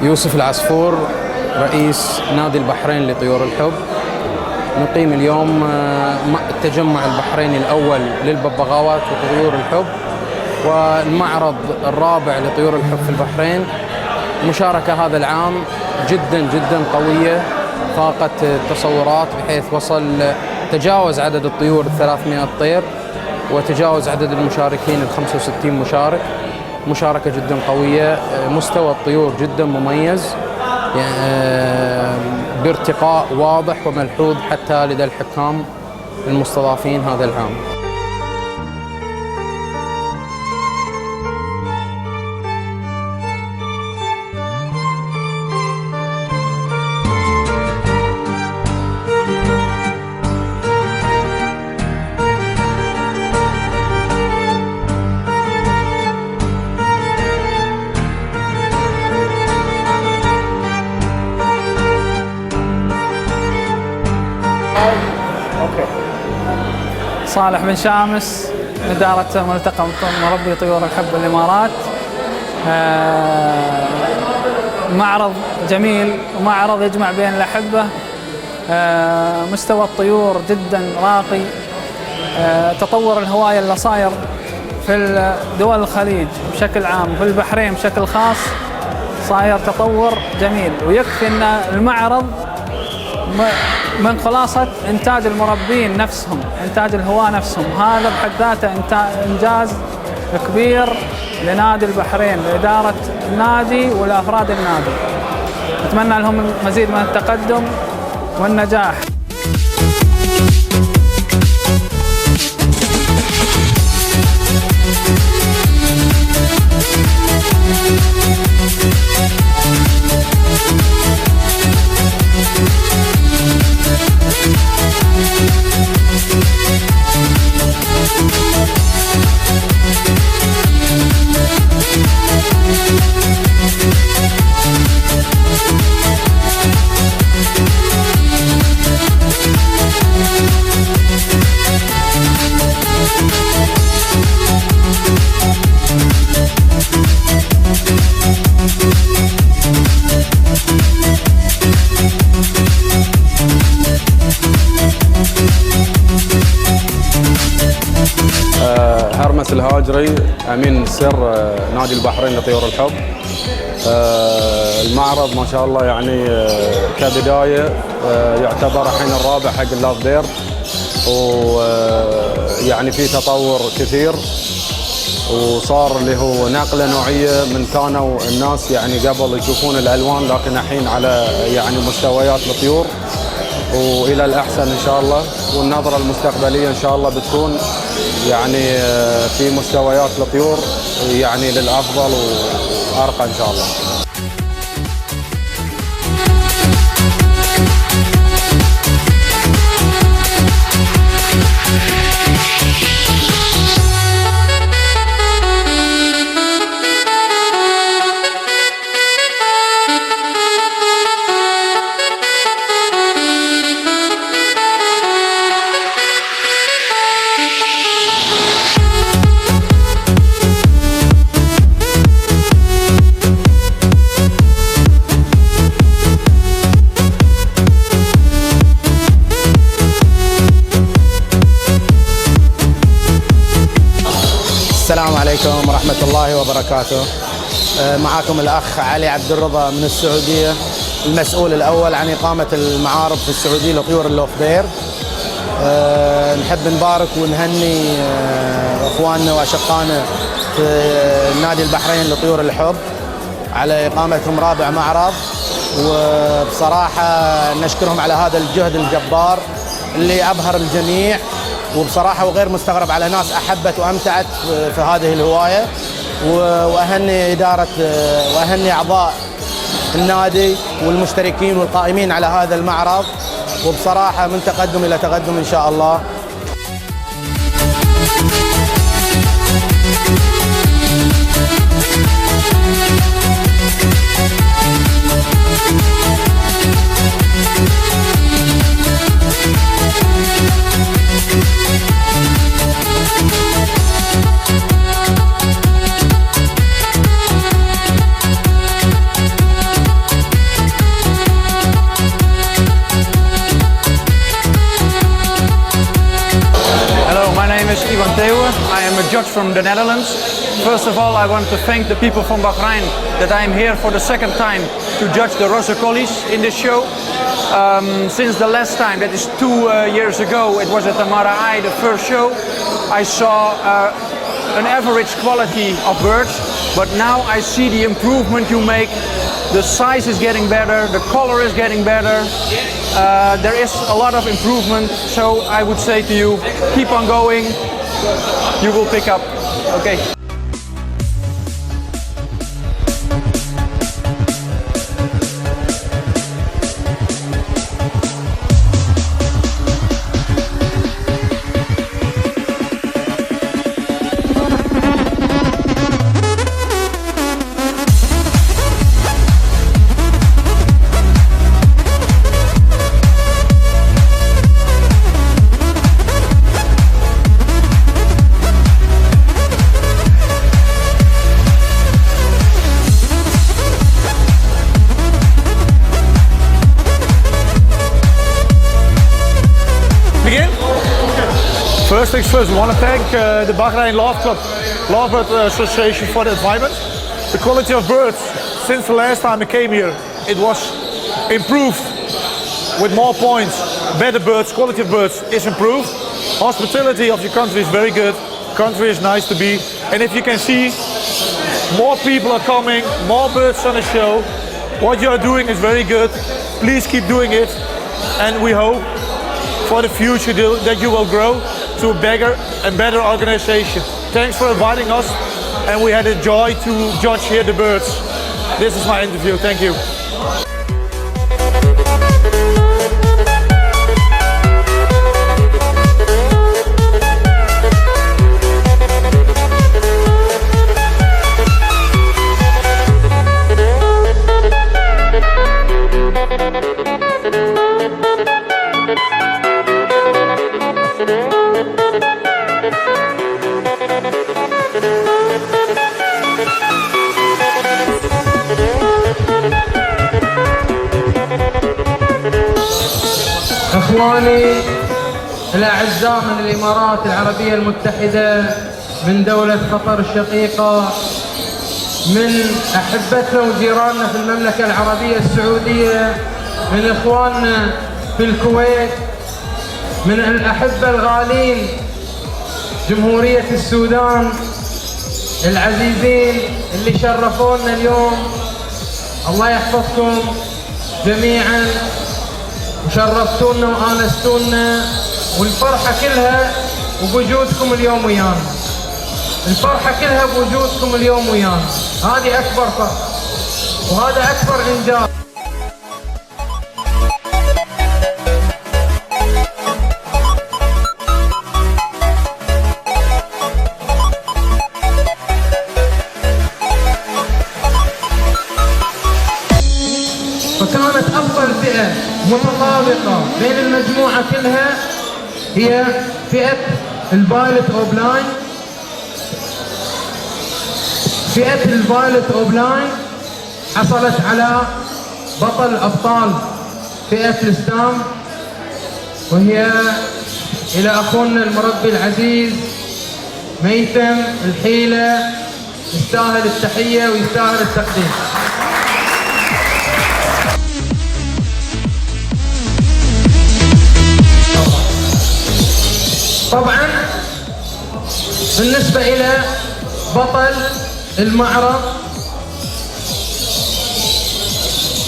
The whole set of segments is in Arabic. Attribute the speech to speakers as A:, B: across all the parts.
A: يوسف العصفور، رئيس نادي البحرين لطيور الحب. نقيم اليوم التجمع البحريني الأول للببغاوات وطيور الحب، والمعرض الرابع لطيور الحب في البحرين. المشاركة هذا العام جدا جدا قوية، فاقت التصورات، بحيث تجاوز عدد الطيور 300 طير، وتجاوز عدد المشاركين 65 مشارك. مشاركة جدا قوية، مستوى الطيور جدا مميز، بارتقاء واضح وملحوظ حتى لدى الحكام المستضافين هذا العام.
B: صالح بن شامس، إدارة ملتقى مربي طيور الحب بالإمارات. معرض جميل ومعرض يجمع بين الأحبة. مستوى الطيور جدا راقي. تطور الهواية اللي صاير في دول الخليج بشكل عام، في البحرين بشكل خاص، صاير تطور جميل. ويكفي أن المعرض من خلاصة إنتاج المربين نفسهم، إنتاج الهواة نفسهم. هذا بحد ذاته إنجاز كبير لنادي البحرين، لإدارة النادي والأفراد النادي. أتمنى لهم المزيد من التقدم والنجاح.
C: هرمس الهاجري، أمين سر نادي البحرين لطيور الحب. المعرض ما شاء الله يعني كبداية يعتبر الحين الرابع حق اللاف بيرد، ويعني في تطور كثير، وصار اللي هو نقلة نوعية من كانوا الناس يعني قبل يشوفون الألوان، لكن الحين على يعني مستويات الطيور والى الاحسن ان شاء الله. والنظره المستقبليه ان شاء الله بتكون يعني في مستويات الطيور يعني للافضل وارقى ان شاء الله.
D: السلام عليكم ورحمة الله وبركاته. معكم الأخ علي عبد الرضا من السعودية، المسؤول الأول عن إقامة المعارض في السعودية لطيور اللوف بيرد. نحب نبارك ونهني إخواننا وأشقائنا في نادي البحرين لطيور الحب على إقامتهم رابع معرض، وبصراحة نشكرهم على هذا الجهد الجبار اللي أبهر الجميع، وبصراحة وغير مستغرب على ناس أحبت وأمتعت في هذه الهواية. وأهني إدارة وأهني أعضاء النادي والمشتركين والقائمين على هذا المعرض، وبصراحة من تقدم إلى تقدم إن شاء الله.
E: name is Ivan Theeuwe. I am a judge from the Netherlands. First of all, I want to thank the people from Bahrain that I am here for the second time to judge the Russell Collies in this show. Since the last time, that is 2 years ago, it was at the Maraai, the first show, I saw an average quality of birds, but now I see the improvement you make. The size is getting better, the color is getting better. There is a lot of improvement, so I would say to you, keep on going, you will pick up. Okay.
F: First things first, we want to thank the Bahrain Lovebird Association for the environment. The quality of birds, since the last time I came here, it was improved with more points. Better birds, quality of birds is improved. Hospitality of your country is very good. Country is nice to be. And if you can see, more people are coming, more birds on the show. What you are doing is very good. Please keep doing it. And we hope for the future that you will grow to a bigger and better organization. Thanks for inviting us, and we had a joy to judge here the birds. This is my interview. Thank you.
A: إخواني الأعزاء من الإمارات العربية المتحدة، من دولة قطر الشقيقة، من أحبتنا وجيراننا في المملكة العربية السعودية، من إخواننا في الكويت، من الأحبة الغالين جمهورية السودان العزيزين اللي شرفونا اليوم. الله يحفظكم جميعا، وشرفتونا وآنستونا، والفرحة كلها بوجودكم اليوم ويانا. الفرحة كلها بوجودكم اليوم ويانا، هذه أكبر فرحة وهذا أكبر إنجاز. فكانت أفضل فئة متطابقة بين المجموعة كلها هي فئة الفايلت أوبلاين. فئة الفايلت أوبلاين حصلت على بطل أبطال فئة الستام، وهي إلى أخونا المربي العزيز ميثم الحيلة، يستاهل التحية ويستاهل التقدير. طبعا بالنسبة إلى بطل المعرض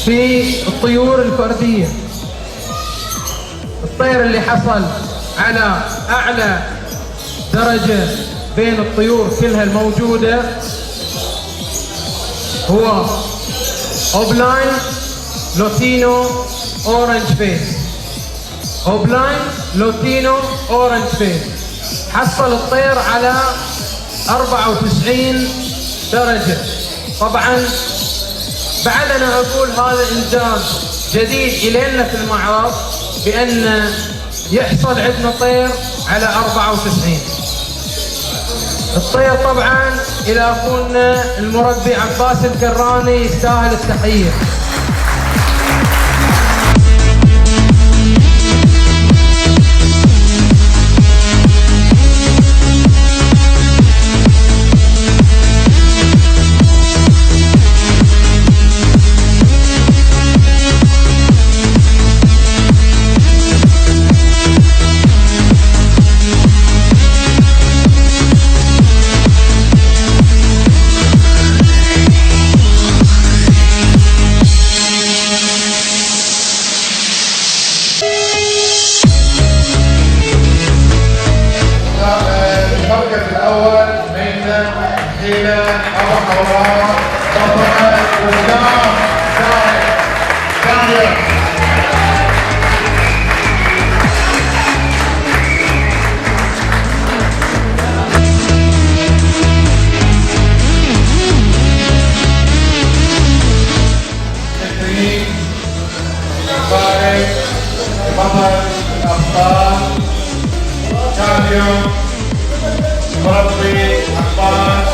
A: في الطيور الفردية، الطير اللي حصل على أعلى درجة بين الطيور كلها الموجودة هو أوبلاين لوتينو أورنج فيس. أوبلاين لوتينو أورنج فيس حصل الطير على 94 درجة. طبعا بعد أنا أقول هذا إنجاز جديد إلينا في المعرض، بأن يحصل عندنا طير على 94. الطير طبعا إلى أخونا المربي عباس الكراني يستاهل التحية.
G: مربي عباس